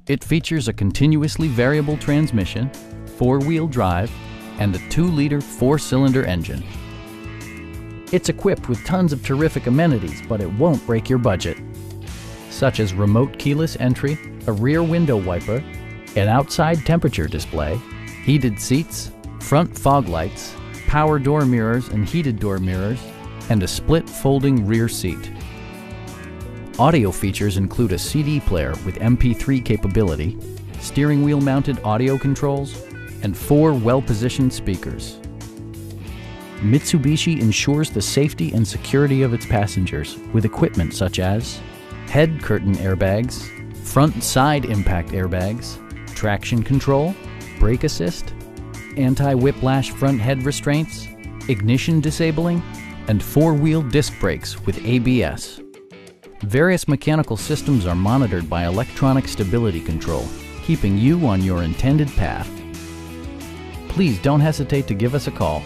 It features a continuously variable transmission, four-wheel drive, and a 2-liter 4-cylinder engine. It's equipped with tons of terrific amenities, but it won't break your budget, such as remote keyless entry, a rear window wiper, an outside temperature display, heated seats, front fog lights, power door mirrors and heated door mirrors, and a split folding rear seat. Audio features include a CD player with MP3 capability, steering wheel mounted audio controls, and 4 well-positioned speakers. Mitsubishi ensures the safety and security of its passengers with equipment such as head curtain airbags, front and side impact airbags, traction control, brake assist, anti-whiplash front head restraints, ignition disabling, and 4-wheel disc brakes with ABS. Various mechanical systems are monitored by electronic stability control, keeping you on your intended path. Please don't hesitate to give us a call.